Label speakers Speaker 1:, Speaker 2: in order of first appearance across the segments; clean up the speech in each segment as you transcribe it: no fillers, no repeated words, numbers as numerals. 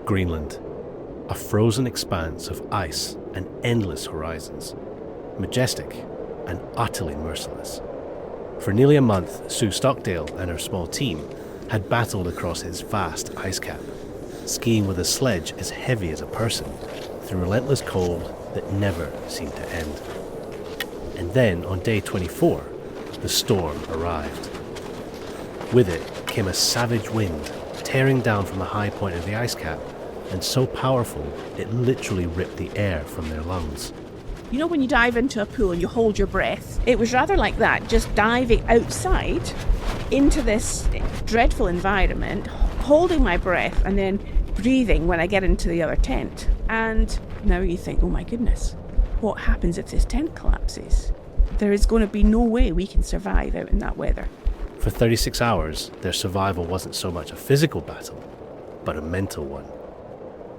Speaker 1: Greenland, a frozen expanse of ice and endless horizons, majestic and utterly merciless. For nearly a month, Sue Stockdale and her small team had battled across its vast ice cap, skiing with a sledge as heavy as a person through relentless cold that never seemed to end. And then, on day 24, the storm arrived. With it came a savage wind, tearing down from the high point of the ice cap, and so powerful it literally ripped the air from their lungs.
Speaker 2: You know when you dive into a pool and you hold your breath? It was rather like that, just diving outside into this dreadful environment, holding my breath and then breathing when I get into the other tent. And now you think, oh my goodness, what happens if this tent collapses? There is going to be no way we can survive out in that weather.
Speaker 1: For 36 hours, their survival wasn't so much a physical battle, but a mental one.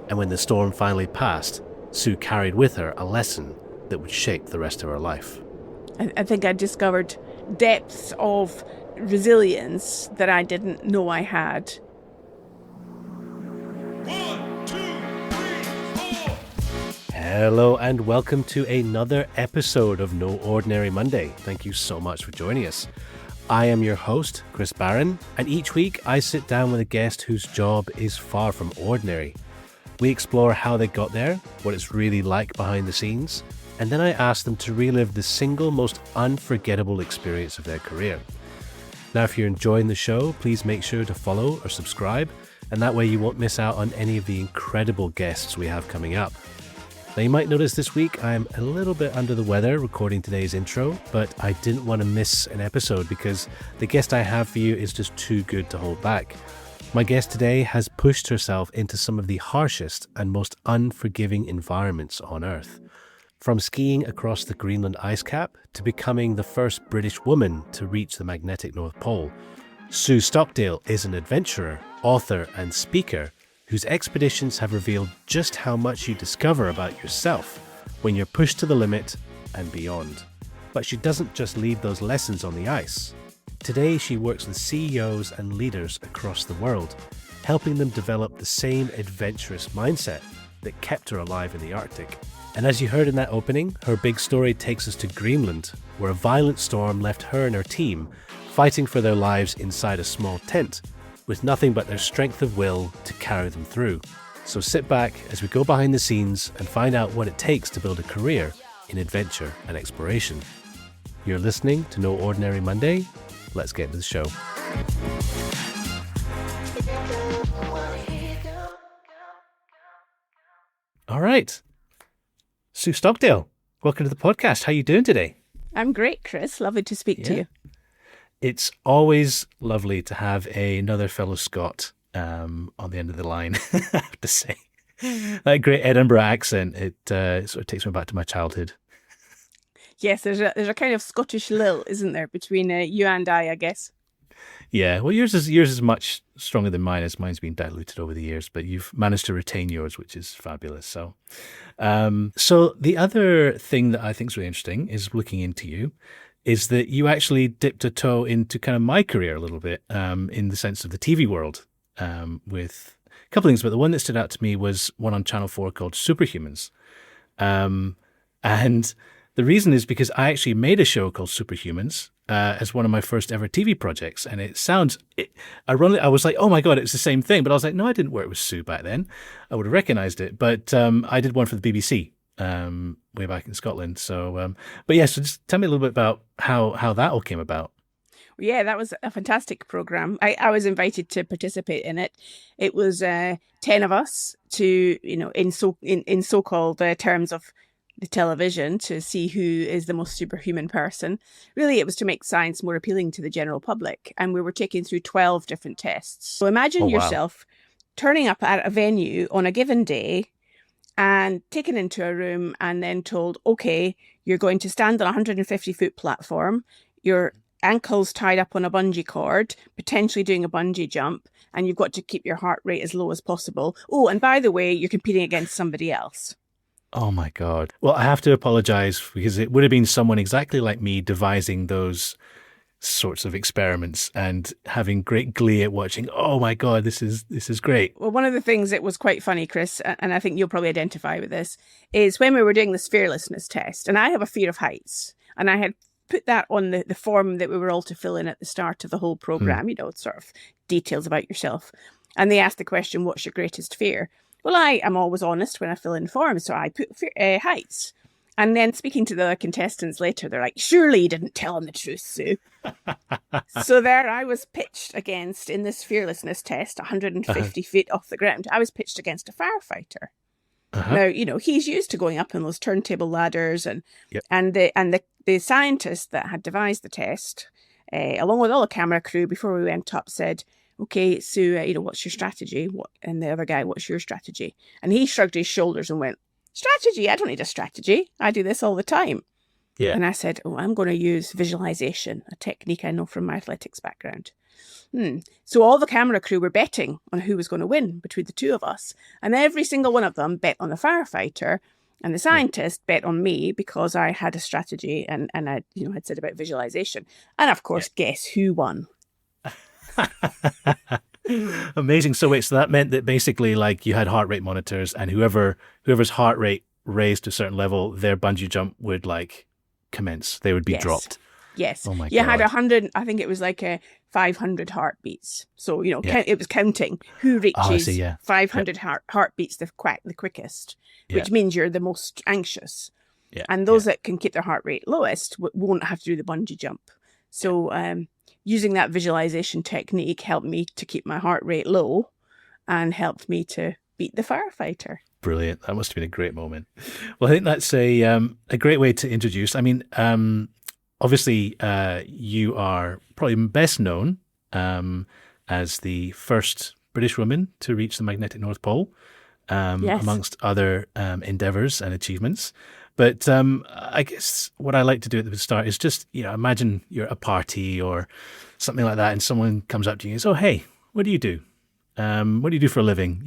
Speaker 1: And when the storm finally passed, Sue carried with her a lesson that would shape the rest of her life.
Speaker 2: I think I discovered depths of resilience that I didn't know I had.
Speaker 3: 1, 2, 3, 4.
Speaker 1: Hello and welcome to another episode of No Ordinary Monday. Thank you so much for joining us. I am your host, Chris Barron, and each week I sit down with a guest whose job is far from ordinary. We explore how they got there, what it's really like behind the scenes, and then I ask them to relive the single most unforgettable experience of their career. Now, if you're enjoying the show, please make sure to follow or subscribe, and that way you won't miss out on any of the incredible guests we have coming up. Now, you might notice this week I'm a little bit under the weather recording today's intro, but I didn't want to miss an episode because the guest I have for you is just too good to hold back. My guest today has pushed herself into some of the harshest and most unforgiving environments on Earth. From skiing across the Greenland ice cap to becoming the first British woman to reach the magnetic North Pole, Sue Stockdale is an adventurer, author and speaker whose expeditions have revealed just how much you discover about yourself when you're pushed to the limit and beyond. But she doesn't just leave those lessons on the ice. Today she works with CEOs and leaders across the world, helping them develop the same adventurous mindset that kept her alive in the Arctic. And as you heard in that opening, her big story takes us to Greenland, where a violent storm left her and her team fighting for their lives inside a small tent, with nothing but their strength of will to carry them through. So sit back as we go behind the scenes and find out what it takes to build a career in adventure and exploration. You're listening to No Ordinary Monday. Let's get to the show. All right. Sue Stockdale, welcome to the podcast. How are you doing today?
Speaker 2: I'm great, Chris. Lovely to speak to you.
Speaker 1: It's always lovely to have another fellow Scot on the end of the line, I have to say. That great Edinburgh accent, it sort of takes me back to my childhood.
Speaker 2: Yes, there's a kind of Scottish lilt, isn't there, between you and I guess.
Speaker 1: Yeah, well, yours is much stronger than mine, as mine's been diluted over the years, but you've managed to retain yours, which is fabulous. So the other thing that I think is really interesting is looking into you, is that you actually dipped a toe into kind of my career a little bit, in the sense of the TV world, with a couple of things. But the one that stood out to me was one on Channel 4 called Superhumans. And the reason is because I actually made a show called Superhumans as one of my first ever TV projects. And it sounds, ironically, I was like, oh my God, it's the same thing. But I was like, no, I didn't work with Sue back then. I would have recognized it. But I did one for the BBC way back in Scotland. So, but yeah, so just tell me a little bit about how that all came about.
Speaker 2: Yeah, that was a fantastic program. I was invited to participate in it. It was 10 of us to, in so-called terms of the television, to see who is the most superhuman person. Really, it was to make science more appealing to the general public. And we were taking through 12 different tests. So imagine yourself turning up at a venue on a given day and taken into a room and then told, okay, you're going to stand on a 150-foot platform. Your ankles tied up on a bungee cord, potentially doing a bungee jump, and you've got to keep your heart rate as low as possible. Oh, and by the way, you're competing against somebody else.
Speaker 1: Oh my God. Well, I have to apologize because it would have been someone exactly like me devising those sorts of experiments and having great glee at watching. Oh my God, this is great.
Speaker 2: Well, one of the things that was quite funny, Chris, and I think you'll probably identify with this, is when we were doing this fearlessness test, and I have a fear of heights, and I had put that on the form that we were all to fill in at the start of the whole program, sort of details about yourself. And they asked the question, what's your greatest fear? Well, I am always honest when I fill in forms, so I put heights. And then speaking to the contestants later, they're like, surely you didn't tell them the truth, Sue. So there I was pitched against, in this fearlessness test, 150 feet off the ground. I was pitched against a firefighter. Now, he's used to going up on those turntable ladders, and the scientist that had devised the test, along with all the camera crew before we went up, said, okay, Sue, what's your strategy? And the other guy, what's your strategy? And he shrugged his shoulders and went, strategy? I don't need a strategy. I do this all the time.
Speaker 1: Yeah.
Speaker 2: And I said, I'm going to use visualization, a technique I know from my athletics background. So all the camera crew were betting on who was going to win between the two of us. And every single one of them bet on the firefighter, and the scientist bet on me because I had a strategy and I had said about visualization. And of course, guess who won?
Speaker 1: Amazing. So wait, so that meant that basically like you had heart rate monitors, and whoever's heart rate raised to a certain level, their bungee jump would like commence. They would be dropped.
Speaker 2: Yes.
Speaker 1: Oh my God.
Speaker 2: You had 100, I think it was like 500 heartbeats. So, it was counting who reaches 500 heartbeats the quickest, which means you're the most anxious.
Speaker 1: Yeah.
Speaker 2: And those that can keep their heart rate lowest won't have to do the bungee jump. So using that visualization technique helped me to keep my heart rate low and helped me to beat the firefighter.
Speaker 1: Brilliant. That must have been a great moment. Well, I think that's a great way to introduce. I mean, obviously, you are probably best known as the first British woman to reach the magnetic North Pole, amongst other endeavors and achievements. But I guess what I like to do at the start is just, imagine you're at a party or something like that, and someone comes up to you and says, "Oh, hey, what do you do? What do you do for a living?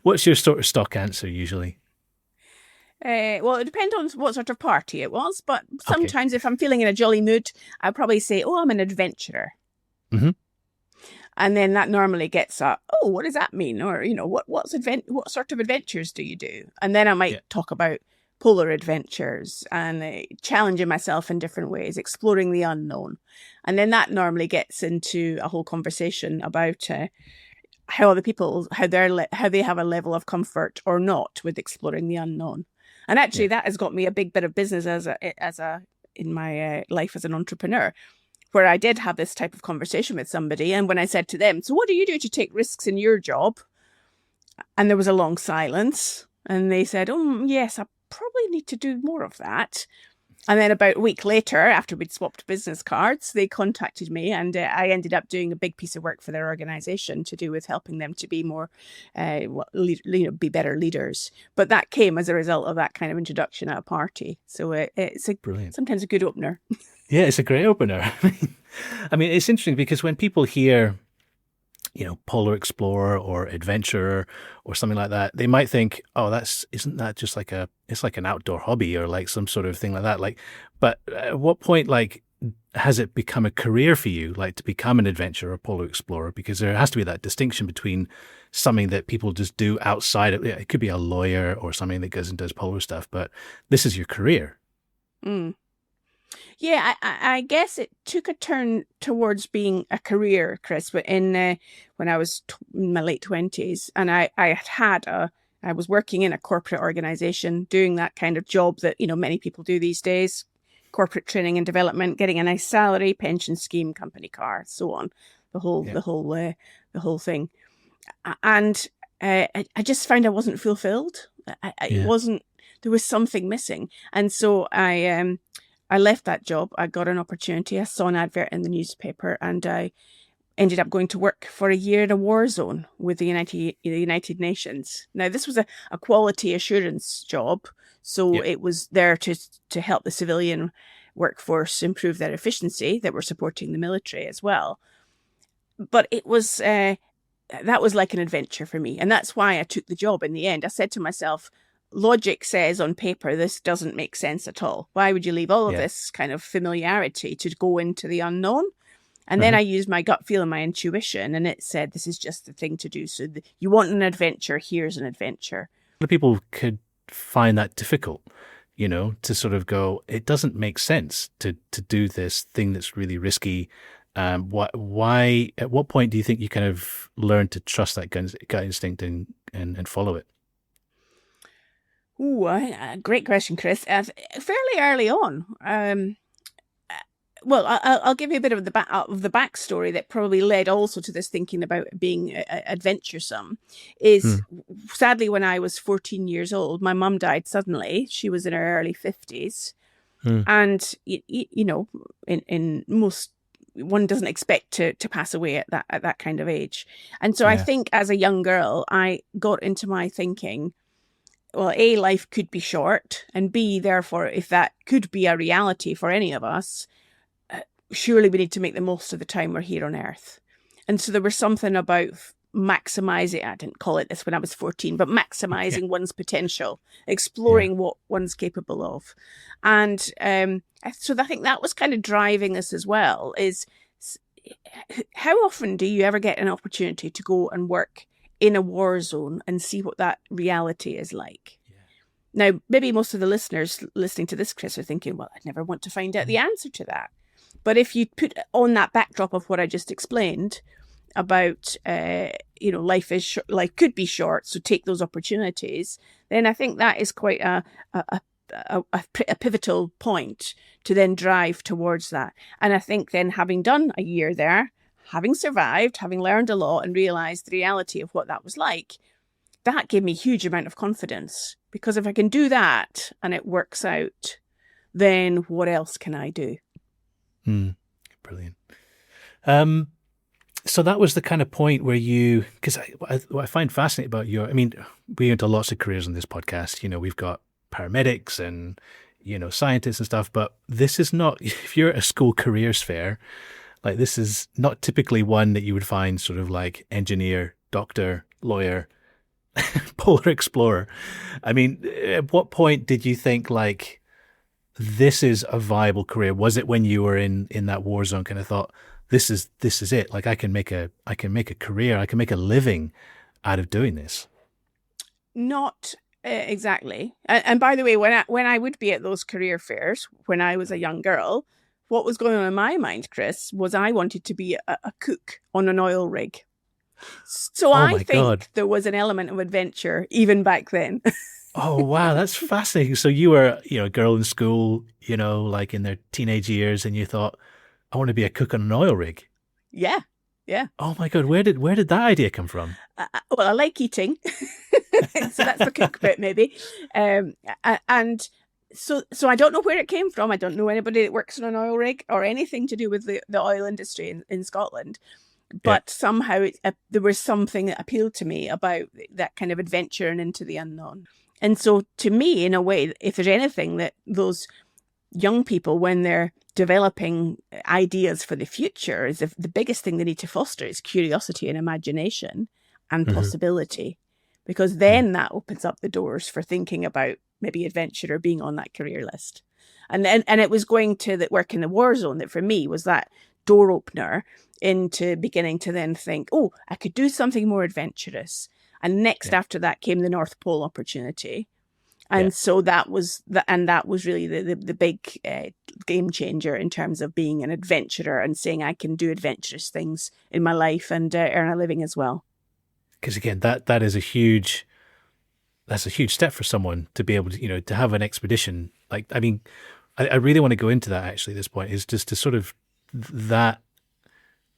Speaker 1: What's your sort of stock answer usually?"
Speaker 2: Well, it depends on what sort of party it was, but sometimes if I'm feeling in a jolly mood, I'll probably say, "Oh, I'm an adventurer."
Speaker 1: Mm-hmm.
Speaker 2: And then that normally gets what does that mean? Or, what sort of adventures do you do? And then I might talk about polar adventures and challenging myself in different ways, exploring the unknown. And then that normally gets into a whole conversation about how other people, how they have a level of comfort or not with exploring the unknown. And actually that has got me a big bit of business in my life as an entrepreneur, where I did have this type of conversation with somebody. And when I said to them, "So what do you do to take risks in your job?" And there was a long silence. And they said, "Oh, yes, I probably need to do more of that." And then about a week later, after we'd swapped business cards, they contacted me, and I ended up doing a big piece of work for their organization to do with helping them to be more, be better leaders. But that came as a result of that kind of introduction at a party. So it's sometimes a good opener.
Speaker 1: Yeah, it's a great opener. I mean, it's interesting because when people hear, polar explorer or adventurer or something like that, they might think, "Oh, isn't that just it's like an outdoor hobby or like some sort of thing like that?" Like, but at what point, like, has it become a career for you, like to become an adventurer or polar explorer? Because there has to be that distinction between something that people just do outside of it. It could be a lawyer or something that goes and does polar stuff, but this is your career.
Speaker 2: Mm. Yeah, I guess it took a turn towards being a career, Chris, but when I was in my late 20s, and I was working in a corporate organization doing that kind of job that, many people do these days, corporate training and development, getting a nice salary, pension scheme, company car, so on, the whole thing. And I just found I wasn't fulfilled. It wasn't, there was something missing. And so I left that job. I got an opportunity. I saw an advert in the newspaper, and I ended up going to work for a year in a war zone with the United Nations. Now, this was a quality assurance job, so it was there to help the civilian workforce improve their efficiency, that were supporting the military as well. But it was that was like an adventure for me, and that's why I took the job in the end. I said to myself, logic says on paper, this doesn't make sense at all. Why would you leave all of this kind of familiarity to go into the unknown? And then I used my gut feel and my intuition, and it said, this is just the thing to do. So you want an adventure, here's an adventure.
Speaker 1: A lot of people could find that difficult, you know, to sort of go, it doesn't make sense to do this thing that's really risky. Why, at what point do you think you kind of learn to trust that gut instinct and follow it?
Speaker 2: Ooh, great question, Chris. Fairly early on. Well, I'll give you a bit of the backstory that probably led also to this thinking about being adventuresome. Sadly, when I was 14 years old, my mum died suddenly. She was in her early 50s. And, you know, in most, one doesn't expect to pass away at that kind of age. And so I think as a young girl, I got into my thinking, well, A, life could be short, and B, therefore, if that could be a reality for any of us, surely we need to make the most of the time we're here on Earth. And so there was something about maximizing, I didn't call it this when I was 14, but maximizing one's potential, exploring what one's capable of. And so I think that was kind of driving this as well, is how often do you ever get an opportunity to go and work in a war zone and see what that reality is like? Now, maybe most of the listeners listening to this, Chris, are thinking, well, I'd never want to find out the answer to that. But if you put on that backdrop of what I just explained about, you know, life could be short, so take those opportunities, then I think that is quite a pivotal point to then drive towards that. And I think then having done a year there, having survived, having learned a lot and realized the reality of what that was like, that gave me a huge amount of confidence. Because if I can do that and it works out, then what else can I do?
Speaker 1: Brilliant. So that was the kind of point where you, because what I find fascinating about I mean, we go into lots of careers on this podcast. You know, we've got paramedics and, you know, scientists and stuff, but this is not, if you're at a school careers fair, like this is not typically one that you would find sort of like engineer, doctor, lawyer, polar explorer. I mean, at what point did you think like, this is a viable career? Was it when you were in that war zone, kind of thought, this is it? Like I can make a career, I can make a living out of doing this.
Speaker 2: Not exactly. And by the way, when I would be at those career fairs when I was a young girl, what was going on in my mind, Chris, was I wanted to be a cook on an oil rig. So I think there was an element of adventure even back then.
Speaker 1: Oh, wow. That's fascinating. So you were, you know, a girl in school, you know, like in their teenage years, and you thought, I want to be a cook on an oil rig.
Speaker 2: Yeah.
Speaker 1: Oh my God. Where did that idea come from?
Speaker 2: Well, I like eating. So that's the cook bit maybe. And so I don't know where it came from. I don't know anybody that works on an oil rig or anything to do with the oil industry in Scotland. But somehow there was something that appealed to me about that kind of adventure and into the unknown. And so to me, in a way, if there's anything that those young people, when they're developing ideas for the future, is the biggest thing they need to foster is curiosity and imagination and possibility. Because then that opens up the doors for thinking about maybe adventure or being on that career list. And it was going to work in the war zone that for me was that door opener into beginning to then think, oh, I could do something more adventurous. And next after that came the North Pole opportunity. And so that was really the big game changer in terms of being an adventurer and saying I can do adventurous things in my life and earn a living as well.
Speaker 1: Because again, that is a huge step for someone to be able to, you know, to have an expedition. Like, I mean, I really want to go into that actually at this point, is just to sort of that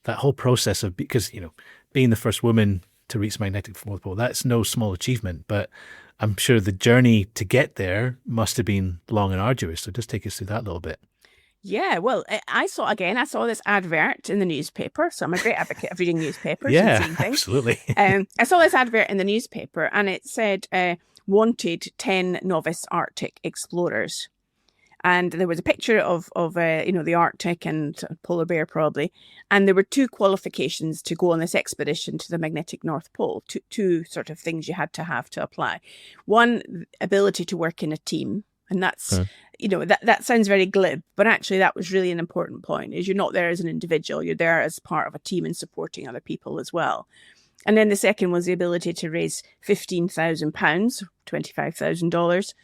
Speaker 1: whole process of, because, you know, being the first woman to reach magnetic North Pole, that's no small achievement, but I'm sure the journey to get there must have been long and arduous. So just take us through that a little bit.
Speaker 2: Yeah, well, I saw this advert in the newspaper. So I'm a great advocate of reading newspapers.
Speaker 1: Yeah,
Speaker 2: and seeing things.
Speaker 1: Absolutely.
Speaker 2: I saw this advert in the newspaper and it said, wanted 10 novice Arctic explorers. And there was a picture of the Arctic and polar bear probably. And there were 2 qualifications to go on this expedition to the magnetic North Pole, two sort of things you had to have to apply. One, ability to work in a team. And that's, that sounds very glib, but actually that was really an important point, is you're not there as an individual, you're there as part of a team and supporting other people as well. And then the second was the ability to raise £15,000, $25,000,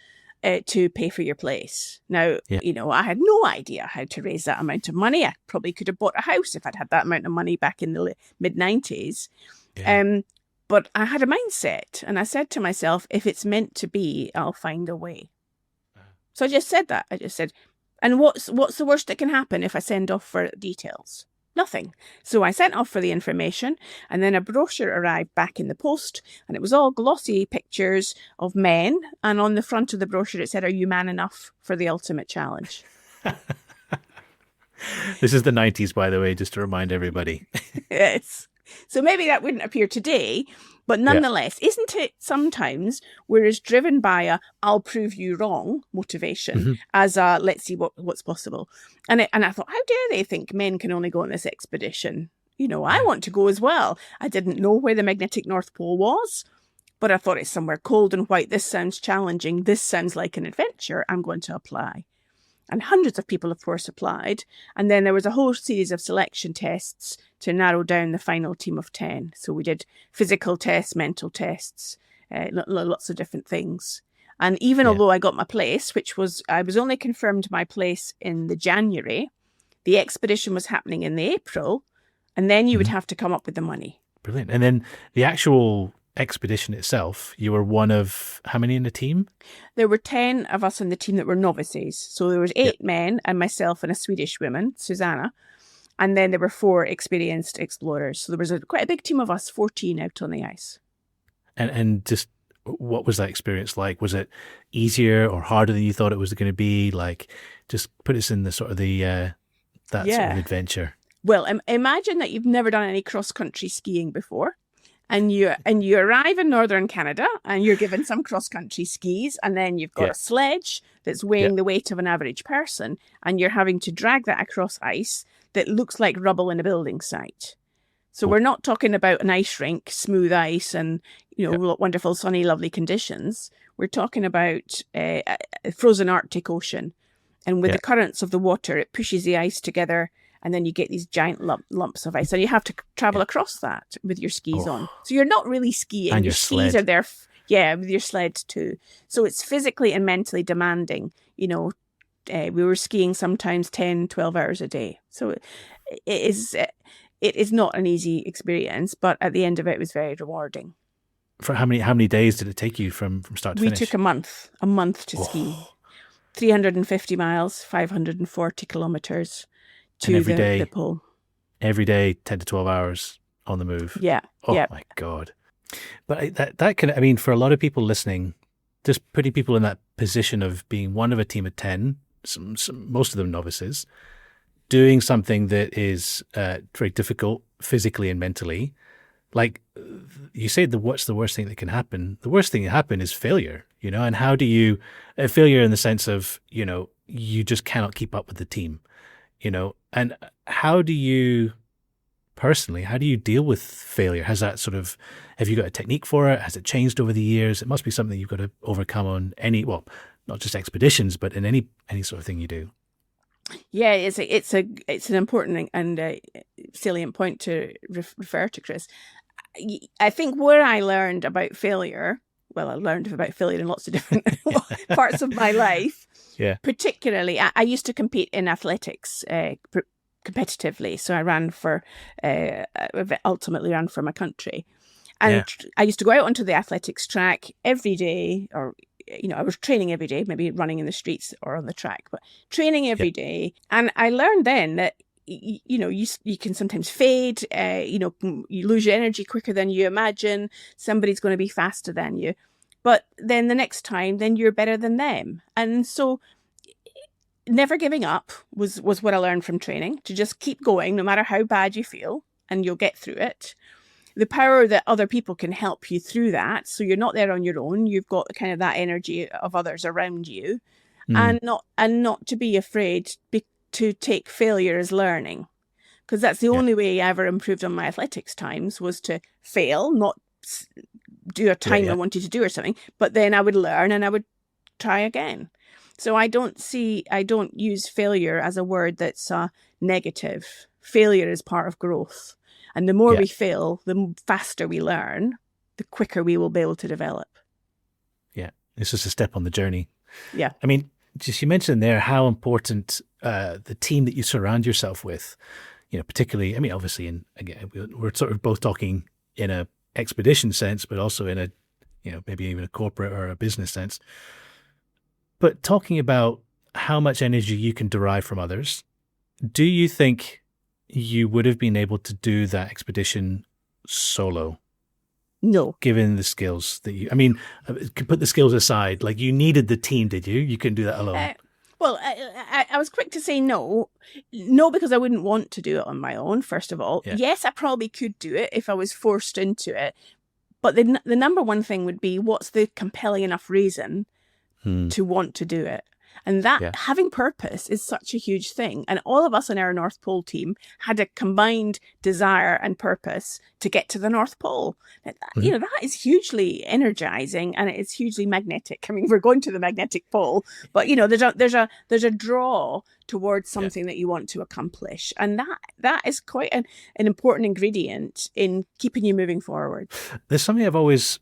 Speaker 2: to pay for your place. Now, I had no idea how to raise that amount of money. I probably could have bought a house if I'd had that amount of money back in the mid-90s. Yeah. But I had a mindset, and I said to myself, if it's meant to be, I'll find a way. So I just said that. I just said, and what's the worst that can happen if I send off for details? Nothing. So I sent off for the information, and then a brochure arrived back in the post, and it was all glossy pictures of men. And on the front of the brochure, it said, "Are you man enough for the ultimate challenge?"
Speaker 1: This is the 90s, by the way, just to remind everybody.
Speaker 2: Yes. So maybe that wouldn't appear today, but nonetheless, isn't it sometimes we're as driven by a "I'll prove you wrong" motivation as a "let's see what's possible." And I thought, how dare they think men can only go on this expedition? I want to go as well. I didn't know where the magnetic North Pole was, but I thought it's somewhere cold and white. This sounds challenging. This sounds like an adventure. I'm going to apply. And hundreds of people, of course, applied. And then there was a whole series of selection tests to narrow down the final team of 10. So we did physical tests, mental tests, lots of different things. And even although I got my place, I was only confirmed my place in the January, the expedition was happening in the April, and then you would have to come up with the money.
Speaker 1: Brilliant. And then the actual expedition itself, you were one of how many in the team?
Speaker 2: There were 10 of us in the team that were novices. So there was 8 men and myself and a Swedish woman, Susanna. And then there were 4 experienced explorers. So there was quite a big team of us, 14 out on the ice. And
Speaker 1: just what was that experience like? Was it easier or harder than you thought it was going to be? Like, just put us in the sort of that sort of adventure.
Speaker 2: Well, imagine that you've never done any cross-country skiing before. And you arrive in northern Canada and you're given some cross-country skis, and then you've got a sledge that's weighing the weight of an average person, and you're having to drag that across ice that looks like rubble in a building site. So we're not talking about an ice rink, smooth ice and wonderful sunny lovely conditions. We're talking about a frozen Arctic Ocean, and with the currents of the water, it pushes the ice together. And then you get these giant lumps of ice, and you have to travel across that with your skis on. So you're not really skiing.
Speaker 1: And
Speaker 2: your skis are there, with your sled too. So it's physically and mentally demanding. We were skiing sometimes 10, 12 hours a day. So it is not an easy experience, but at the end of it was very rewarding.
Speaker 1: For how many days did it take you from start to finish?
Speaker 2: We took a month to ski. 350 miles, 540 kilometers. To the pole.
Speaker 1: Every day, 10 to 12 hours on the move.
Speaker 2: Yeah.
Speaker 1: Oh, my God. But that can, for a lot of people listening, just putting people in that position of being one of a team of 10, most of them novices, doing something that is very difficult physically and mentally. Like you said, what's the worst thing that can happen? The worst thing that can happen is failure, and how do you, failure in the sense of, you just cannot keep up with the team. And how do you deal with failure? Has that have you got a technique for it? Has it changed over the years? It must be something you've got to overcome on not just expeditions, but in any sort of thing you do.
Speaker 2: Yeah, it's an important and salient point to refer to, Chris. I think where I learned about failure, I learned about failure in lots of different parts of my life.
Speaker 1: Yeah.
Speaker 2: Particularly, I used to compete in athletics competitively. So I ran ultimately ran for my country. And I used to go out onto the athletics track every day, or, I was training every day, maybe running in the streets or on the track, but training every day. And I learned then that, you can sometimes fade, you lose your energy quicker than you imagine. Somebody's going to be faster than you. But then the next time, then you're better than them. And so never giving up was what I learned from training, to just keep going no matter how bad you feel, and you'll get through it. The power that other people can help you through that. So you're not there on your own. You've got kind of that energy of others around you. and not to be afraid to take failure as learning, because that's the only way I ever improved on my athletics times, was to fail, not do a time I wanted to do or something, but then I would learn and I would try again. So I don't use failure as a word that's negative. Failure is part of growth. And the more we fail, the faster we learn, the quicker we will be able to develop.
Speaker 1: Yeah, it's just a step on the journey.
Speaker 2: Yeah.
Speaker 1: I mean, just you mentioned there how important the team that you surround yourself with, particularly, I mean, obviously, again, we're sort of both talking in a expedition sense, but also in a, maybe even a corporate or a business sense. But talking about how much energy you can derive from others, do you think you would have been able to do that expedition solo?
Speaker 2: No.
Speaker 1: Given the skills that put the skills aside, like you needed the team, did you? You couldn't do that alone.
Speaker 2: Well, I was quick to say no. No, because I wouldn't want to do it on my own, first of all. Yeah. Yes, I probably could do it if I was forced into it. But the number one thing would be, what's the compelling enough reason to want to do it? And that having purpose is such a huge thing. And all of us in our North Pole team had a combined desire and purpose to get to the North Pole. That is hugely energizing, and it's hugely magnetic. I mean, we're going to the magnetic pole, but there's a draw towards something that you want to accomplish. And that is quite an important ingredient in keeping you moving forward.
Speaker 1: There's something I've always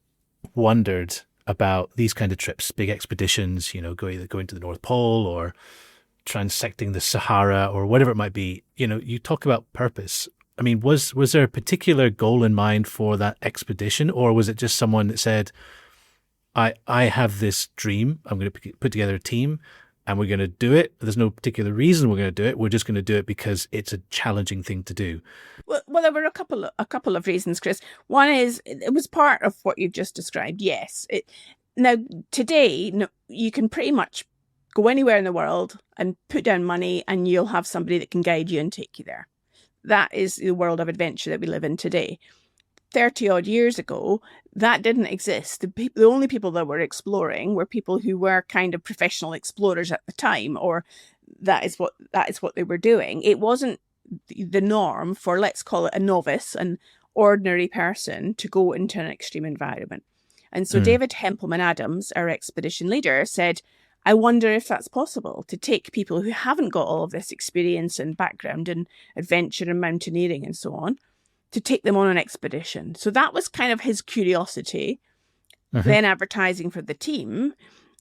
Speaker 1: wondered about these kind of trips, big expeditions, going to the North Pole or transecting the Sahara or whatever it might be. You talk about purpose. I mean, was there a particular goal in mind for that expedition, or was it just someone that said, I have this dream, I'm going to put together a team and we're going to do it. There's no particular reason we're going to do it. We're just going to do it because it's a challenging thing to do.
Speaker 2: Well, there were a couple of reasons, Chris. One is it was part of what you've just described. Yes. Now, today, you can pretty much go anywhere in the world and put down money and you'll have somebody that can guide you and take you there. That is the world of adventure that we live in today. 30 odd years ago, that didn't exist. The only people that were exploring were people who were kind of professional explorers at the time, or that is what they were doing. It wasn't the norm for, let's call it, a novice, an ordinary person, to go into an extreme environment. And so David Hempelman Adams, our expedition leader, said, I wonder if that's possible, to take people who haven't got all of this experience and background in adventure and mountaineering and so on, to take them on an expedition. So that was kind of his curiosity, then advertising for the team.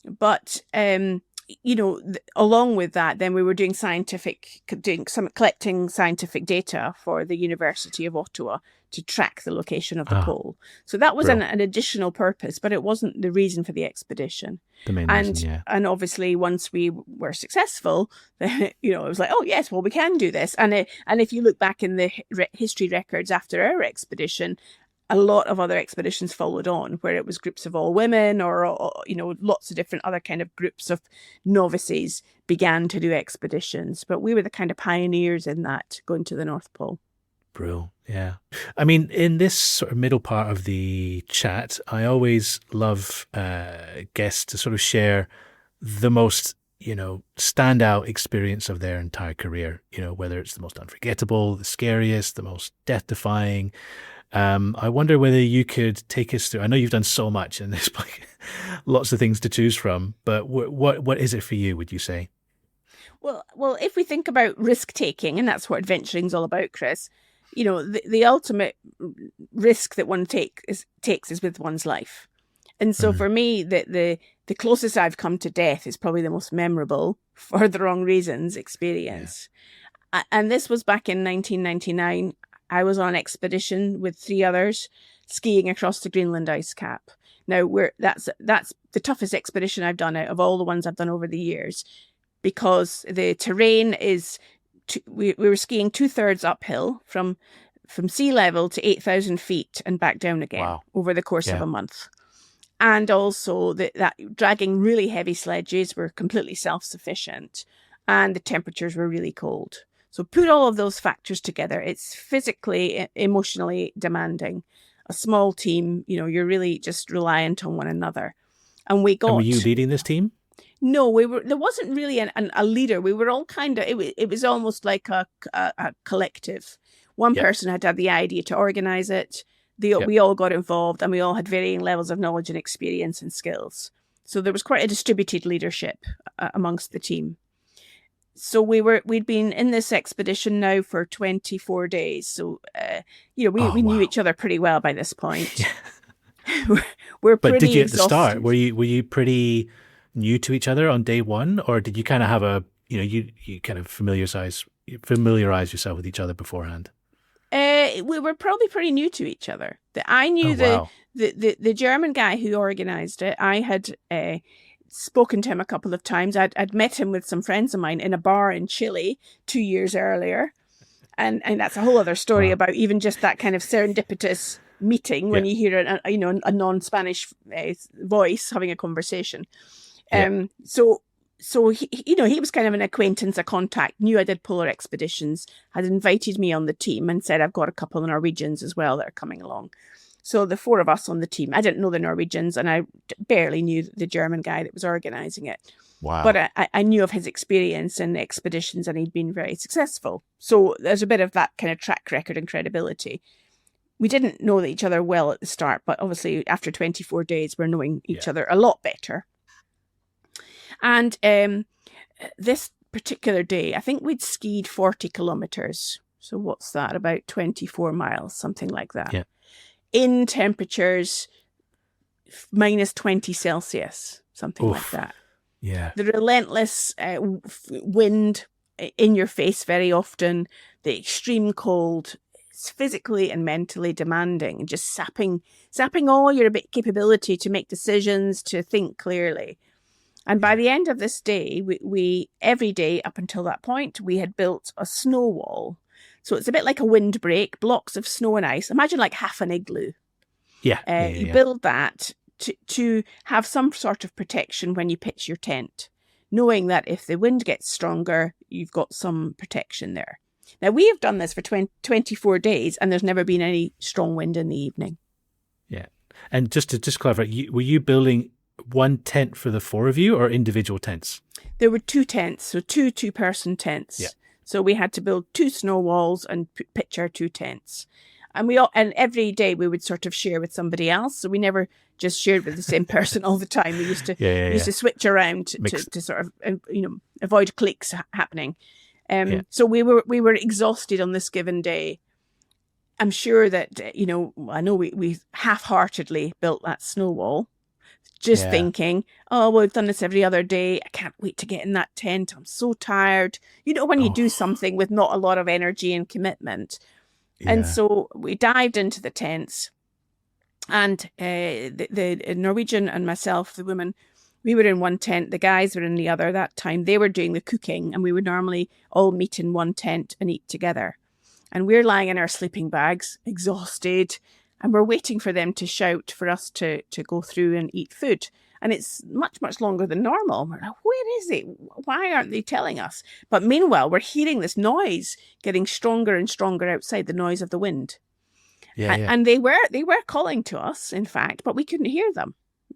Speaker 2: But, along with that, then we were doing collecting scientific data for the University of Ottawa to track the location of the pole. So that was an additional purpose, but it wasn't the reason for the expedition.
Speaker 1: The main reason, yeah.
Speaker 2: And obviously, once we were successful, it was like, oh yes, well, we can do this. And if you look back in the history records after our expedition, a lot of other expeditions followed on, where it was groups of all women or lots of different other kind of groups of novices began to do expeditions. But we were the kind of pioneers in that, going to the North Pole.
Speaker 1: Brilliant. Yeah. I mean, in this sort of middle part of the chat, I always love guests to sort of share the most, standout experience of their entire career, whether it's the most unforgettable, the scariest, the most death-defying. I wonder whether you could take us through. I know you've done so much and there's lots of things to choose from, but what is it for you, would you say?
Speaker 2: Well, if we think about risk-taking, and that's what adventuring is all about, Chris, the ultimate risk that one takes is with one's life. And so for me, the closest I've come to death is probably the most memorable, for the wrong reasons, experience. Yeah. And this was back in 1999. I was on an expedition with 3 others, skiing across the Greenland ice cap. Now, that's the toughest expedition I've done out of all the ones I've done over the years, because the terrain is, we were skiing 2/3 uphill from sea level to 8,000 feet and back down again over the course of a month. And also that dragging really heavy sledges, were completely self-sufficient, and the temperatures were really cold. So put all of those factors together, it's physically, emotionally demanding. A small team, you're really just reliant on one another. And were you
Speaker 1: leading this team?
Speaker 2: No, there wasn't really a leader. We were all kind of, it was almost like a collective. One
Speaker 1: Yep.
Speaker 2: person had the idea to organize it.
Speaker 1: Yep.
Speaker 2: We all got involved, and we all had varying levels of knowledge and experience and skills. So there was quite a distributed leadership amongst the team. So we'd been in this expedition now for 24 days. So, we knew each other pretty well by this point. We're pretty
Speaker 1: But did you at the
Speaker 2: exhausted.
Speaker 1: start, were you pretty new to each other on day one, or did you kind of have you kind of familiarize yourself with each other beforehand?
Speaker 2: We were probably pretty new to each other. I knew the German guy who organized it. I had spoken to him a couple of times. I'd met him with some friends of mine in a bar in Chile 2 years earlier, and that's a whole other story about even just that kind of serendipitous meeting when you hear a non-Spanish voice having a conversation. So he was kind of an acquaintance, a contact, knew I did polar expeditions, had invited me on the team and said, I've got a couple of Norwegians as well that are coming along. So the four of us on the team, I didn't know the Norwegians, and I barely knew the German guy that was organizing it.
Speaker 1: Wow.
Speaker 2: But I knew of his experience in expeditions, and he'd been very successful. So there's a bit of that kind of track record and credibility. We didn't know each other well at the start, but obviously after 24 days, we're knowing each other a lot better. And this particular day, I think we'd skied 40 kilometers. So what's that? About 24 miles, something like that.
Speaker 1: Yeah.
Speaker 2: In temperatures minus 20 Celsius, something like that.
Speaker 1: Yeah.
Speaker 2: The relentless wind in your face very often, the extreme cold. It's physically and mentally demanding, and just sapping all your capability to make decisions, to think clearly. And by the end of this day, we every day up until that point, we had built a snow wall. So it's a bit like a windbreak, blocks of snow and ice. Imagine like half an igloo. You build that to have some sort of protection when you pitch your tent, knowing that if the wind gets stronger, you've got some protection there. Now, we have done this for 24 days, and there's never been any strong wind in the evening.
Speaker 1: Yeah. And just to clarify, were you building one tent for the four of you, or individual tents?
Speaker 2: There were two tents, so two-person tents. Yeah. So we had to build two snow walls and pitch our two tents. And every day we would sort of share with somebody else. So we never just shared with the same person all the time. We used to switch around to sort of avoid cliques happening. So we were exhausted on this given day. I'm sure that I know we half-heartedly built that snow wall, just thinking, oh, well, we've done this every other day. I can't wait to get in that tent. I'm so tired. When you do something with not a lot of energy and commitment. Yeah. And so we dived into the tents, and the Norwegian and myself, the women, we were in one tent. The guys were in the other. That time they were doing the cooking, and we would normally all meet in one tent and eat together. And we're lying in our sleeping bags, exhausted, and we're waiting for them to shout for us to go through and eat food. And it's much, much longer than normal. We're like, where is it? Why aren't they telling us? But meanwhile, we're hearing this noise getting stronger and stronger outside, the noise of the wind. And they were calling to us, in fact, but we couldn't hear them.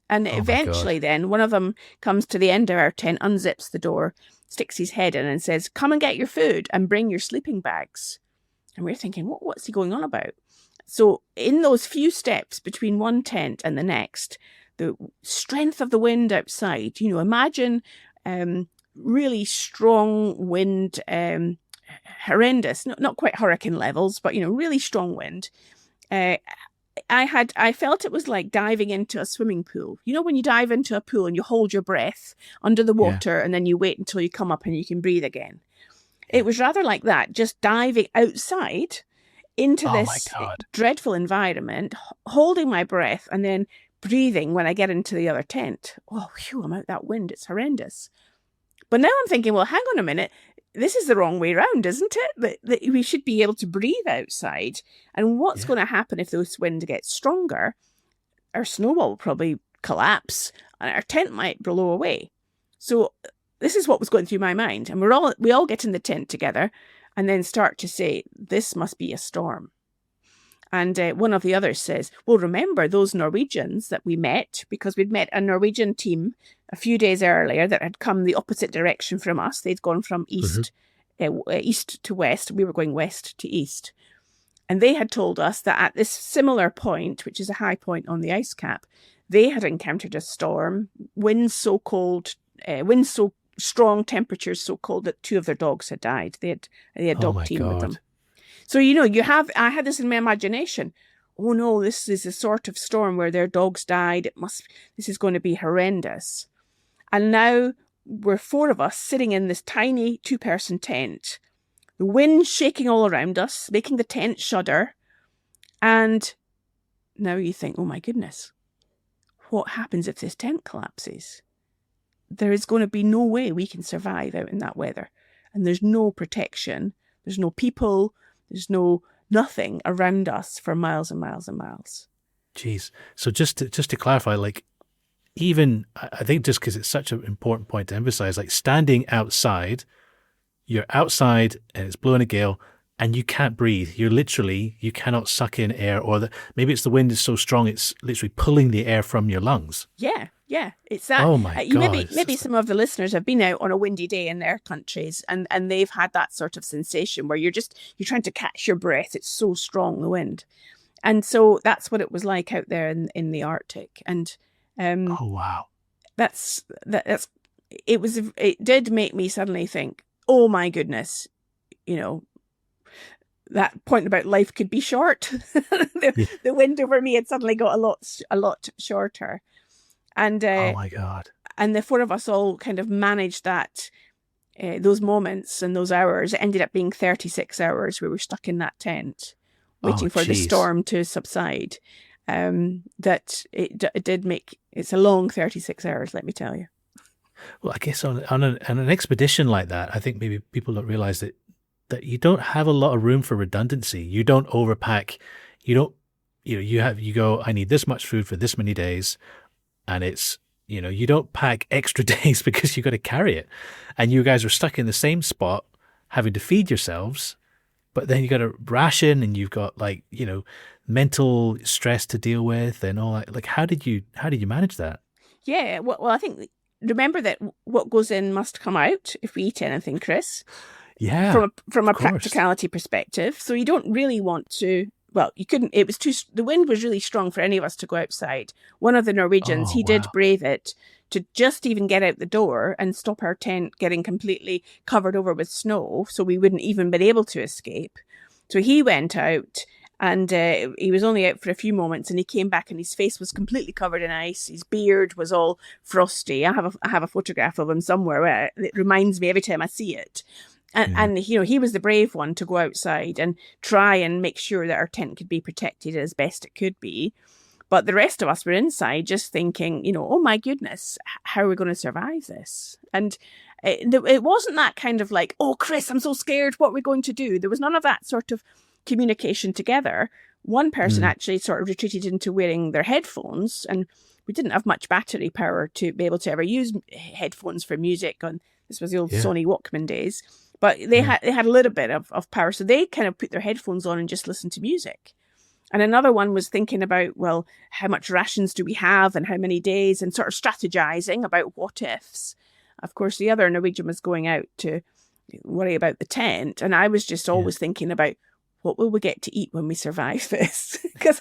Speaker 2: And eventually then one of them comes to the end of our tent, unzips the door, sticks his head in and says, come and get your food and bring your sleeping bags. And we're thinking, what's he going on about? So in those few steps between one tent and the next, the strength of the wind outside, imagine really strong wind, horrendous, not quite hurricane levels, but, really strong wind. I felt it was like diving into a swimming pool. When you dive into a pool and you hold your breath under the water and then you wait until you come up and you can breathe again. It was rather like that, just diving outside into this dreadful environment, holding my breath and then breathing when I get into the other tent. Oh, phew, I'm out that wind. It's horrendous. But now I'm thinking, well, hang on a minute. This is the wrong way around, isn't it? That we should be able to breathe outside. And what's going to happen if this wind gets stronger? Our snow wall will probably collapse and our tent might blow away. So this is what was going through my mind. And we all get in the tent together and then start to say, this must be a storm. And one of the others says, well, remember those Norwegians that we met, because we'd met a Norwegian team a few days earlier that had come the opposite direction from us. They'd gone from east to west. We were going west to east. And they had told us that at this similar point, which is a high point on the ice cap, they had encountered a storm, winds so strong, temperatures so cold that 2 of their dogs had died. They had a dog team with them. So, I had this in my imagination. Oh no, this is a sort of storm where their dogs died. This is going to be horrendous. And now we're 4 of us sitting in this tiny 2-person tent, the wind shaking all around us, making the tent shudder. And now you think, oh my goodness, what happens if this tent collapses? There is going to be no way we can survive out in that weather. And there's no protection. There's no people. There's nothing around us for miles and miles and miles.
Speaker 1: Jeez. So just to clarify, like, even I think just because it's such an important point to emphasize, like standing outside, you're outside and it's blowing a gale and you can't breathe. You cannot suck in air, or maybe it's the wind is so strong it's literally pulling the air from your lungs.
Speaker 2: Yeah. It's that.
Speaker 1: Oh my God.
Speaker 2: Maybe some of the listeners have been out on a windy day in their countries and they've had that sort of sensation where you're trying to catch your breath. It's so strong, the wind. And so that's what it was like out there in the Arctic. And
Speaker 1: oh wow.
Speaker 2: It did make me suddenly think, oh my goodness, that point about life could be short. The wind over me had suddenly got a lot shorter. And
Speaker 1: oh my God.
Speaker 2: And the 4 of us all kind of managed that, those moments and those hours. It ended up being 36 hours. We were stuck in that tent waiting for the storm to subside. That it did make, it's a long 36 hours, let me tell you.
Speaker 1: Well, I guess on an expedition like that, I think maybe people don't realize that you don't have a lot of room for redundancy. You don't overpack. You go, I need this much food for this many days. And it's, you don't pack extra days because you got to carry it. And you guys are stuck in the same spot having to feed yourselves, but then you got to ration and you've got mental stress to deal with and all that. Like, how did you manage that?
Speaker 2: Yeah. Well, I think, remember that what goes in must come out if we eat anything, Chris.
Speaker 1: Yeah.
Speaker 2: From a practicality perspective. So you don't really want to, well, you couldn't, the wind was really strong for any of us to go outside. One of the Norwegians, he did brave it to just even get out the door and stop our tent getting completely covered over with snow, so we wouldn't even been able to escape. So he went out and he was only out for a few moments and he came back and his face was completely covered in ice. His beard was all frosty. I have a photograph of him somewhere where it reminds me every time I see it. And he was the brave one to go outside and try and make sure that our tent could be protected as best it could be. But the rest of us were inside just thinking, oh my goodness, how are we going to survive this? And it wasn't that kind of like, oh, Chris, I'm so scared. What are we going to do? There was none of that sort of communication together. One person actually sort of retreated into wearing their headphones, and we didn't have much battery power to be able to ever use headphones for music. This was the old Sony Walkman days. But they had a little bit of power. So they kind of put their headphones on and just listened to music. And another one was thinking about, well, how much rations do we have and how many days, and sort of strategizing about what ifs. Of course, the other Norwegian was going out to worry about the tent. And I was just always thinking about, what will we get to eat when we survive this? Because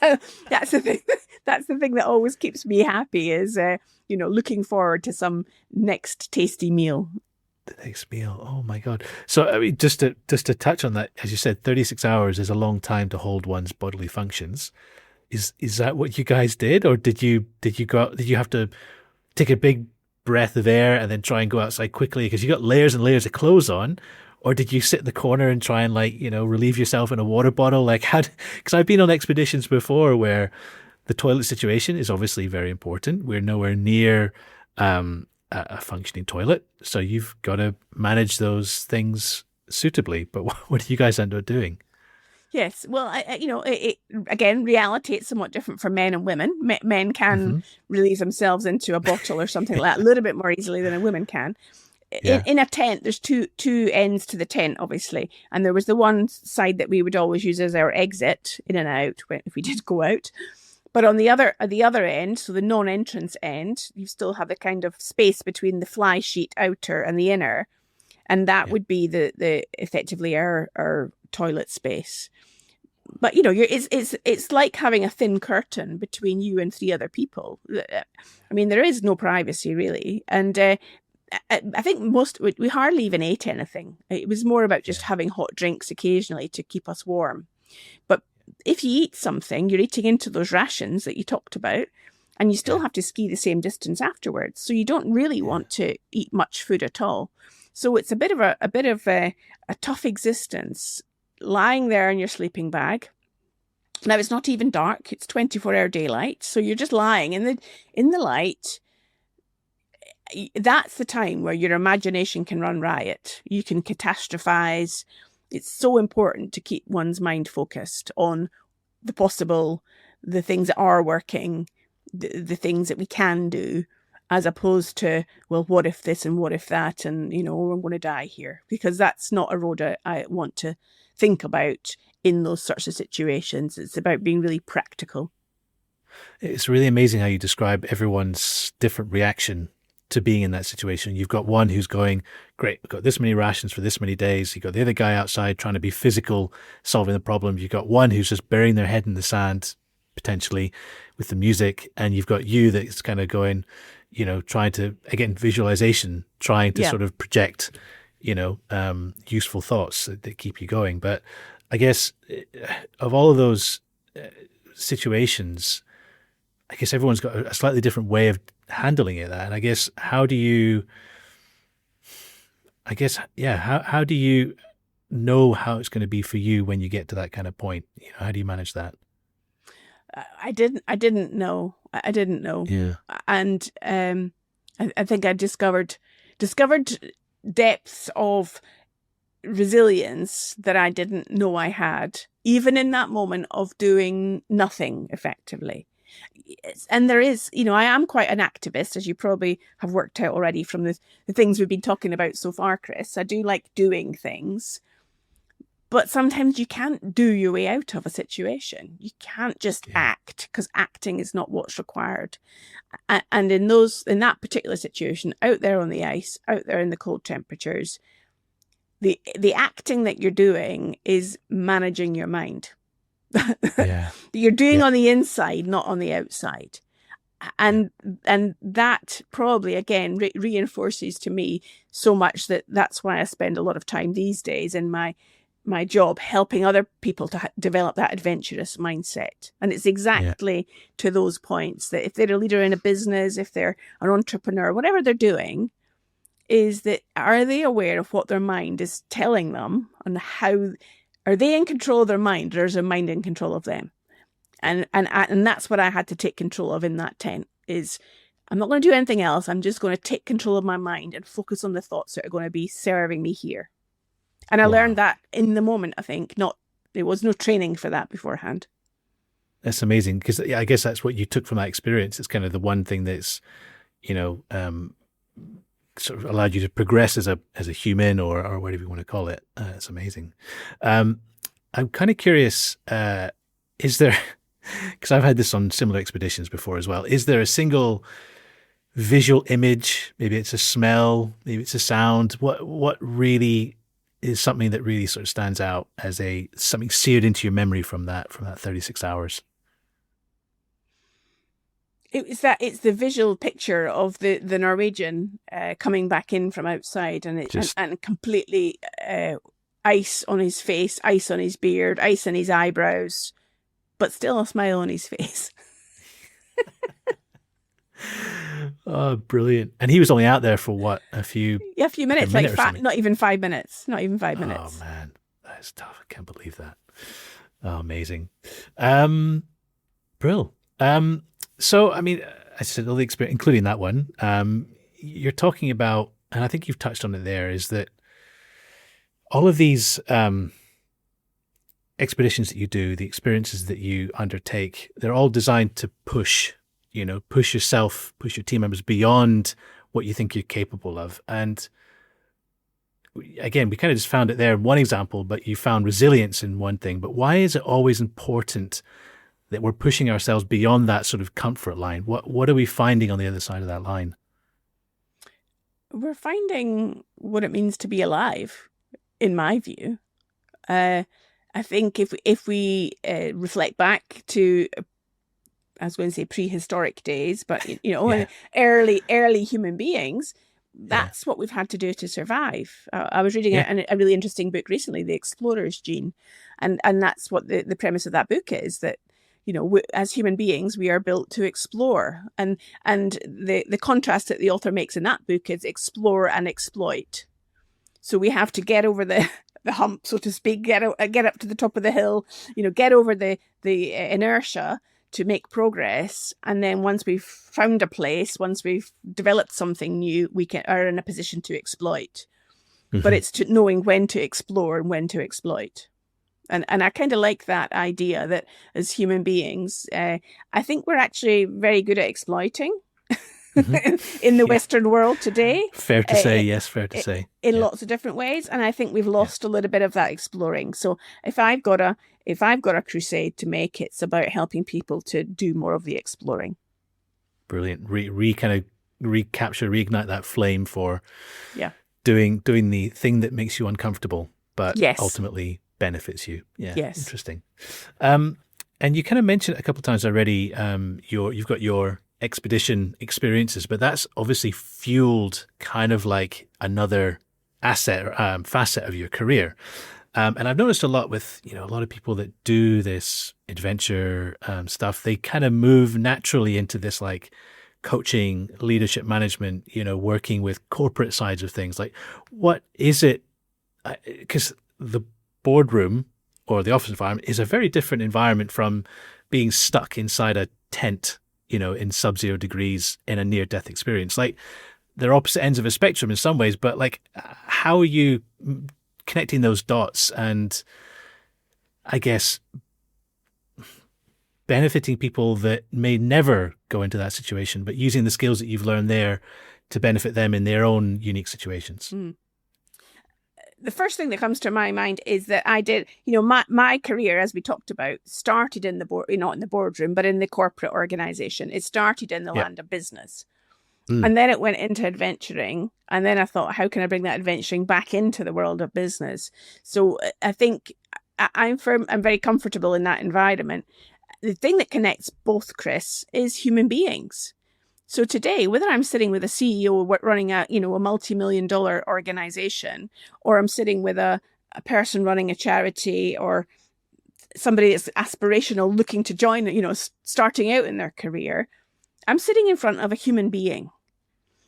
Speaker 2: that's the thing. That's the thing that always keeps me happy is, looking forward to some next tasty meal.
Speaker 1: The next meal. Oh my God. So I mean, just to touch on that, as you said, 36 hours is a long time to hold one's bodily functions. Is that what you guys did, or did you have to take a big breath of air and then try and go outside quickly because you got layers and layers of clothes on? Or did you sit in the corner and try and relieve yourself in a water bottle? Because I've been on expeditions before where the toilet situation is obviously very important. We're nowhere near a functioning toilet, so you've got to manage those things suitably. But what do you guys end up doing?
Speaker 2: Yes, well, again, reality, it's somewhat different for men and women. Men can release themselves into a bottle or something like that a little bit more easily than a woman can.
Speaker 1: Yeah.
Speaker 2: in a tent, there's two ends to the tent, obviously, and there was the one side that we would always use as our exit in and out if we did go out. But on the other end, so the non-entrance end, you still have the kind of space between the fly sheet outer and the inner, and that would be the effectively our toilet space. But it's like having a thin curtain between you and three other people. I mean, there is no privacy really, and I think we hardly even ate anything. It was more about just having hot drinks occasionally to keep us warm. But if you eat something, you're eating into those rations that you talked about, and you still have to ski the same distance afterwards. So you don't really want to eat much food at all. So it's a bit of a tough existence, lying there in your sleeping bag. Now it's not even dark; it's 24-hour daylight. So you're just lying in the light. That's the time where your imagination can run riot. You can catastrophize. It's so important to keep one's mind focused on the possible, the things that are working, the things that we can do, as opposed to, well, what if this and what if that, and, I'm going to die here. Because that's not a road I want to think about in those sorts of situations. It's about being really practical.
Speaker 1: It's really amazing how you describe everyone's different reaction to being in that situation. You've got one who's going, great, we've got this many rations for this many days. You've got the other guy outside trying to be physical, solving the problem. You've got one who's just burying their head in the sand, potentially, with the music. And you've got you that's kind of going, trying to, again, visualization, trying to sort of project, useful thoughts that keep you going. But I guess of all of those situations, I guess everyone's got a slightly different way of handling it. And I guess, how do you know how it's going to be for you when you get to that kind of point? How do you manage that?
Speaker 2: I didn't know.
Speaker 1: Yeah.
Speaker 2: And I think I discovered depths of resilience that I didn't know I had, even in that moment of doing nothing effectively. And there is, I am quite an activist, as you probably have worked out already from the things we've been talking about so far, Chris. I do like doing things, but sometimes you can't do your way out of a situation. You can't just act, because acting is not what's required. And in that particular situation, out there on the ice, out there in the cold temperatures, the acting that you're doing is managing your mind. You're doing on the inside, not on the outside, and that probably again reinforces to me so much that's why I spend a lot of time these days in my job helping other people to develop that adventurous mindset. And it's exactly to those points that if they're a leader in a business, if they're an entrepreneur, whatever they're doing, is that, are they aware of what their mind is telling them, and how are they in control of their mind, or is their mind in control of them? And that's what I had to take control of in that tent. Is I'm not going to do anything else. I'm just going to take control of my mind and focus on the thoughts that are going to be serving me here. And I learned that in the moment. I think there was no training for that beforehand.
Speaker 1: That's amazing, because I guess that's what you took from that experience. It's kind of the one thing that's, sort of allowed you to progress as a human, or whatever you want to call it. It's amazing. I'm kind of curious, is there, because I've had this on similar expeditions before as well, is there a single visual image, maybe it's a smell, maybe it's a sound, what really is something that really sort of stands out as something seared into your memory from that 36 hours?
Speaker 2: It's the visual picture of the Norwegian coming back in from outside, and and completely ice on his face, ice on his beard, ice on his eyebrows, but still a smile on his face.
Speaker 1: Oh, brilliant! And he was only out there for what, a few
Speaker 2: minutes, not even 5 minutes,
Speaker 1: Oh man, that's tough. I can't believe that. Oh, amazing. Brill. So, I mean, I said all the experience, including that one, you're talking about, and I think you've touched on it there, is that all of these expeditions that you do, the experiences that you undertake, they're all designed to push yourself, push your team members beyond what you think you're capable of. And again, we kind of just found it there in one example, but you found resilience in one thing. But why is it always important that we're pushing ourselves beyond that sort of comfort line? What are we finding on the other side of that line?
Speaker 2: We're finding what it means to be alive, in my view. I think if we reflect back to, I was going to say prehistoric days, but early human beings, that's what we've had to do to survive. I was reading a really interesting book recently, The Explorer's Gene, and that's what the premise of that book is, that as human beings, we are built to explore. And the contrast that the author makes in that book is explore and exploit. So we have to get over the hump, so to speak, get up to the top of the hill, get over the inertia to make progress. And then once we've found a place, once we've developed something new, we are in a position to exploit. Mm-hmm. But it's knowing when to explore and when to exploit. And I kind of like that idea that as human beings, I think we're actually very good at exploiting in the Western world today.
Speaker 1: Fair to say, yes, fair to say.
Speaker 2: In lots of different ways. And I think we've lost a little bit of that exploring. So if I've got a crusade to make, it's about helping people to do more of the exploring.
Speaker 1: Brilliant. Reignite that flame for doing the thing that makes you uncomfortable, but ultimately benefits you. Yeah. Yes. Interesting. And you kind of mentioned it a couple of times already, you've got your expedition experiences, but that's obviously fueled kind of like another facet of your career. And I've noticed a lot with, a lot of people that do this adventure stuff, they kind of move naturally into this like coaching, leadership management, working with corporate sides of things. Like, what is it? Because the boardroom or the office environment is a very different environment from being stuck inside a tent, in sub-zero degrees in a near-death experience. Like, they're opposite ends of a spectrum in some ways, but like, how are you connecting those dots and, I guess, benefiting people that may never go into that situation, but using the skills that you've learned there to benefit them in their own unique situations?
Speaker 2: The first thing that comes to my mind is that I did, my career, as we talked about, started in the not in the boardroom, but in the corporate organization. It started in the land of business. And then it went into adventuring. And then I thought, how can I bring that adventuring back into the world of business? So I think I'm very comfortable in that environment. The thing that connects both, Chris, is human beings. So today, whether I'm sitting with a CEO running a multi-million-dollar organization, or I'm sitting with a person running a charity, or somebody that's aspirational looking to join, starting out in their career, I'm sitting in front of a human being.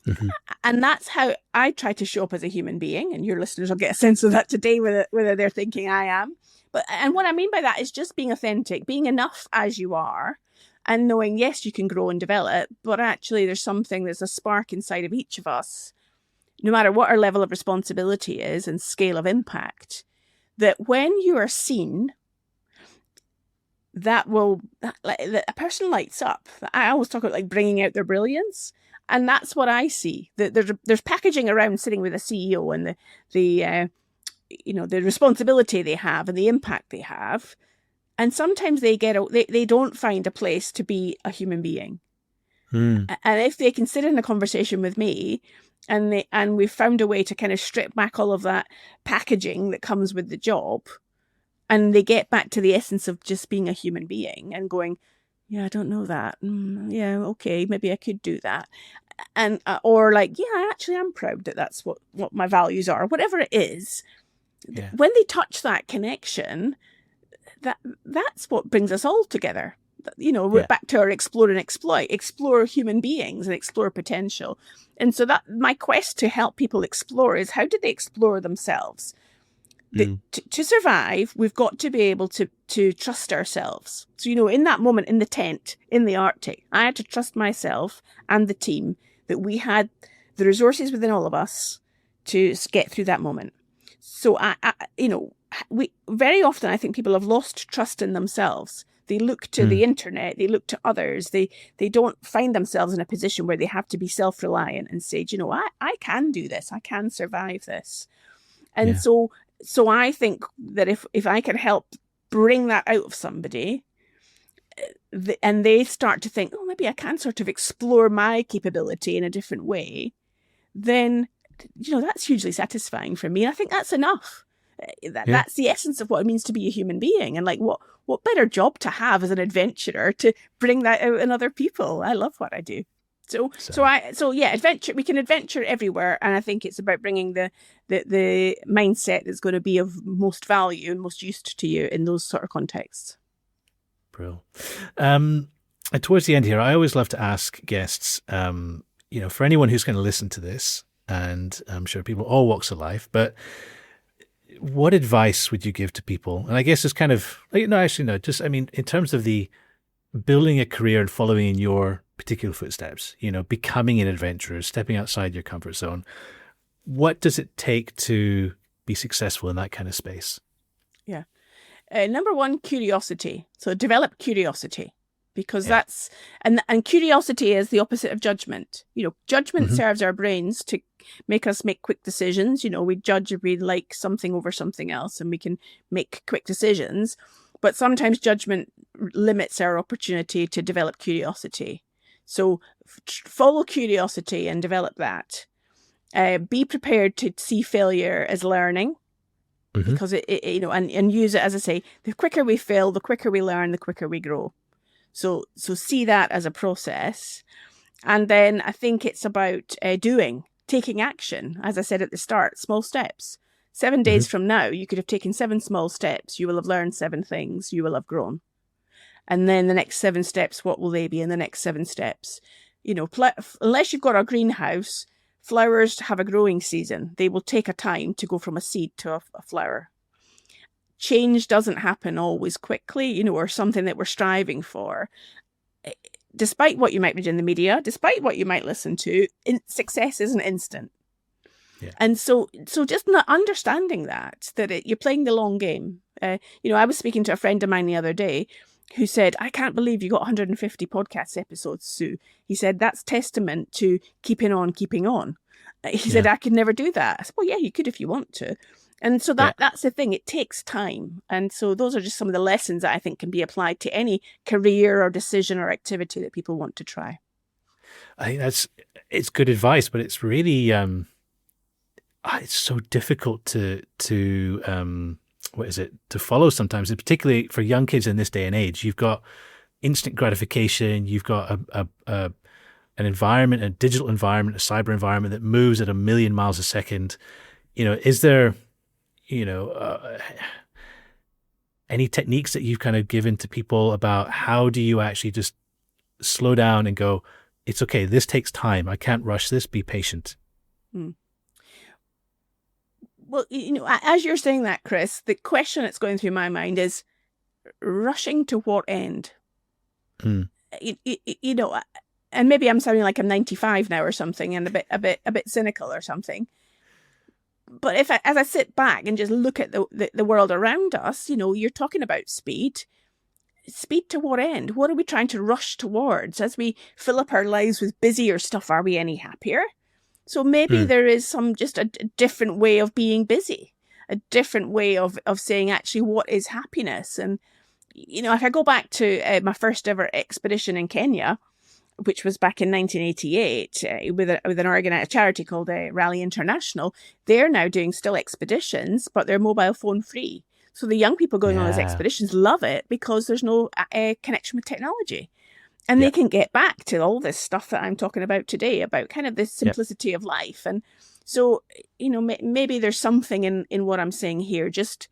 Speaker 2: Mm-hmm. And that's how I try to show up as a human being. And your listeners will get a sense of that today, whether they're thinking I am. And what I mean by that is just being authentic, being enough as you are, and knowing, yes, you can grow and develop, but actually there's a spark inside of each of us, no matter what our level of responsibility is and scale of impact, that when you are seen, a person lights up. I always talk about like bringing out their brilliance. And that's what I see. There's packaging around sitting with a CEO and the responsibility they have and the impact they have. And sometimes they don't find a place to be a human being. And if they can sit in a conversation with me and we've found a way to kind of strip back all of that packaging that comes with the job, and they get back to the essence of just being a human being and going, yeah, I don't know that. Yeah, okay, maybe I could do that. And or like, yeah, I actually am proud that that's what my values are, whatever it is. Yeah. When they touch that connection, that's what brings us all together. We're back to our explore and exploit, explore human beings and explore potential. And so that my quest to help people explore is, how do they explore themselves? To survive, we've got to be able to trust ourselves. So, in that moment in the tent, in the Arctic, I had to trust myself and the team that we had the resources within all of us to get through that moment. So, we very often, I think people have lost trust in themselves. They look to the internet, they look to others. They don't find themselves in a position where they have to be self-reliant and say, I can do this. I can survive this. And so I think that if I can help bring that out of somebody, and they start to think, oh, maybe I can sort of explore my capability in a different way, then, that's hugely satisfying for me. I think that's enough. That's the essence of what it means to be a human being. And like, what better job to have as an adventurer to bring that out in other people? I love what I do. So adventure. We can adventure everywhere, and I think it's about bringing the mindset that's going to be of most value and most use to you in those sort of contexts.
Speaker 1: Brilliant. And towards the end here, I always love to ask guests, for anyone who's going to listen to this, and I'm sure people all walks of life, but what advice would you give to people? And I guess it's kind of, in terms of the building a career and following in your particular footsteps, becoming an adventurer, stepping outside your comfort zone, what does it take to be successful in that kind of space?
Speaker 2: Yeah. Number one, curiosity. So develop curiosity, because that's, and curiosity is the opposite of judgment. Judgment serves our brains to make us make quick decisions. We judge if we like something over something else, and we can make quick decisions. But sometimes judgment limits our opportunity to develop curiosity. So follow curiosity and develop that. Be prepared to see failure as learning. Because and use it, as I say, the quicker we fail, the quicker we learn, the quicker we grow. So see that as a process. And then I think it's about taking action. As I said at the start, small steps. 7 days from now, you could have taken 7 small steps. You will have learned 7 things. You will have grown. And then the next 7 steps, what will they be in the next 7 steps? Unless you've got a greenhouse, flowers have a growing season. They will take a time to go from a seed to a flower. Change doesn't happen always quickly, or something that we're striving for. Despite what you might read in the media, despite what you might listen to, success isn't instant. Yeah. And so just not understanding that you're playing the long game. I was speaking to a friend of mine the other day who said, I can't believe you got 150 podcast episodes, Sue. He said, that's testament to keeping on. He said, I could never do that. I said, well, yeah, you could if you want to. And so that's the thing. It takes time. And so those are just some of the lessons that I think can be applied to any career or decision or activity that people want to try.
Speaker 1: I think it's good advice, but it's really, it's so difficult to follow sometimes, and particularly for young kids in this day and age. You've got instant gratification. You've got an environment, a digital environment, a cyber environment that moves at 1 million miles a second. Is there, any techniques that you've kind of given to people about how do you actually just slow down and go, it's okay, this takes time. I can't rush this. Be patient.
Speaker 2: Well, as you're saying that, Chris, the question that's going through my mind is rushing to what end? And maybe I'm sounding like I'm 95 now or something, and a bit cynical or something. But as I sit back and just look at the world around us, you're talking about speed. Speed to what end? What are we trying to rush towards? As we fill up our lives with busier stuff, are we any happier? So maybe there is just a different way of being busy, a different way of saying actually what is happiness. And, if I go back to my first ever expedition in Kenya, which was back in 1988 with a charity called Rally International, they're now doing still expeditions, but they're mobile phone free. So the young people going on those expeditions love it because there's no connection with technology. And they can get back to all this stuff that I'm talking about today, about kind of the simplicity of life. And so, maybe there's something in what I'm saying here. Just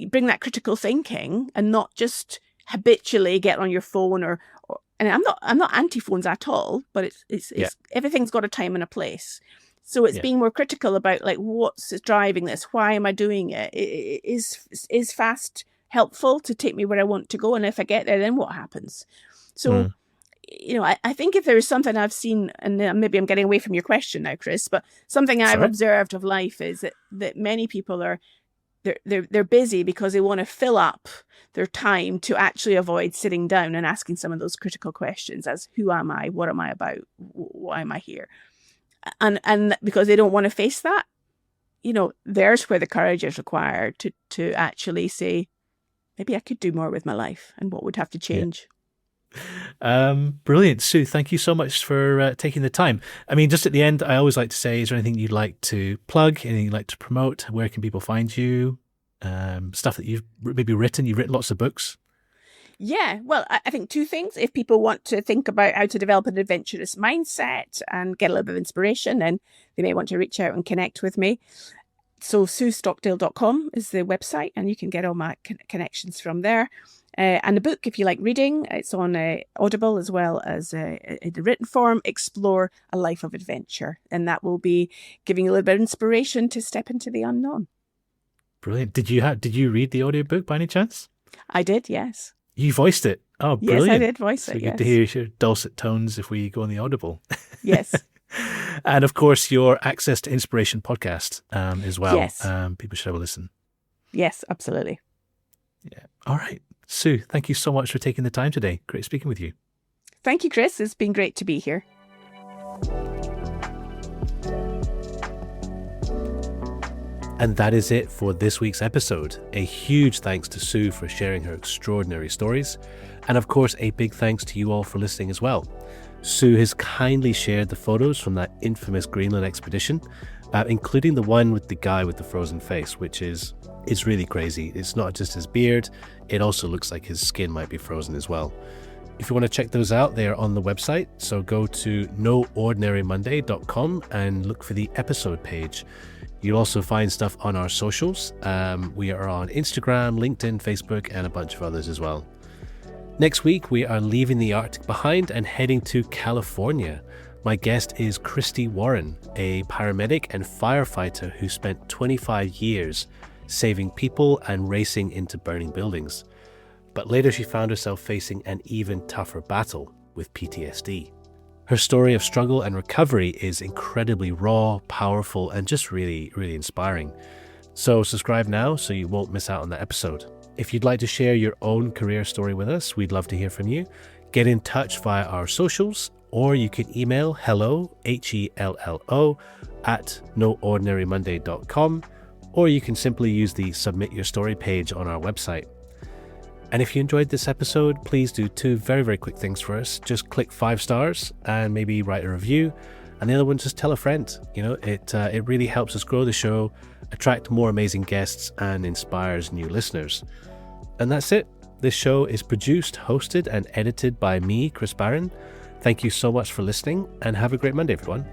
Speaker 2: bring that critical thinking and not just habitually get on your phone and I'm not anti-phones at all, but it's everything's got a time and a place. So it's being more critical about like what's driving this? Why am I doing it? Is fast helpful to take me where I want to go? And if I get there, then what happens? So, I think if there is something I've seen, and maybe I'm getting away from your question now, Chris, but something I've observed of life is that many people they're busy because they want to fill up their time to actually avoid sitting down and asking some of those critical questions as who am I? What am I about? Why am I here? And because they don't want to face that. there's where the courage is required to actually say, maybe I could do more with my life, and what would have to change.
Speaker 1: Brilliant. Sue, thank you so much for taking the time. I mean, just at the end, I always like to say, is there anything you'd like to plug, anything you'd like to promote? Where can people find you? Stuff that you've maybe written. You've written lots of books.
Speaker 2: Yeah, well, I think two things. If people want to think about how to develop an adventurous mindset and get a little bit of inspiration, then they may want to reach out and connect with me. So SueStockdale.com is the website, and you can get all my connections from there. And the book, if you like reading, it's on Audible as well as in the written form, Explore a Life of Adventure. And that will be giving you a little bit of inspiration to step into the unknown.
Speaker 1: Brilliant. Did you read the audiobook by any chance?
Speaker 2: I did, yes.
Speaker 1: You voiced it. Oh, brilliant.
Speaker 2: Yes, I did voice
Speaker 1: so
Speaker 2: it,
Speaker 1: good
Speaker 2: yes.
Speaker 1: to hear your dulcet tones if we go on the Audible.
Speaker 2: Yes.
Speaker 1: And of course, your Access to Inspiration podcast as well.
Speaker 2: Yes.
Speaker 1: People should have a listen.
Speaker 2: Yes, absolutely.
Speaker 1: Yeah. All right. Sue, thank you so much for taking the time today. Great speaking with you.
Speaker 2: Thank you, Chris. It's been great to be here.
Speaker 1: And that is it for this week's episode. A huge thanks to Sue for sharing her extraordinary stories. And of course, a big thanks to you all for listening as well. Sue has kindly shared the photos from that infamous Greenland expedition, including the one with the guy with the frozen face, which is really crazy. It's not just his beard, it also looks like his skin might be frozen as well. If you want to check those out, they are on the website. So go to noordinarymonday.com and look for the episode page. You'll also find stuff on our socials. We are on Instagram, LinkedIn, Facebook, and a bunch of others as well. Next week, we are leaving the Arctic behind and heading to California. My guest is Christy Warren, a paramedic and firefighter who spent 25 years saving people and racing into burning buildings. But later she found herself facing an even tougher battle with PTSD. Her story of struggle and recovery is incredibly raw, powerful, and just really, really inspiring. So subscribe now so you won't miss out on that episode. If you'd like to share your own career story with us, we'd love to hear from you. Get in touch via our socials, or you can email hello, HELLO, at noordinarymonday.com, or you can simply use the Submit Your Story page on our website. And if you enjoyed this episode, please do two very, very quick things for us. Just click 5 stars and maybe write a review. And the other one, just tell a friend. It really helps us grow the show, attract more amazing guests, and inspires new listeners. And that's it. This show is produced, hosted, and edited by me, Chris Barron. Thank you so much for listening, and have a great Monday, everyone.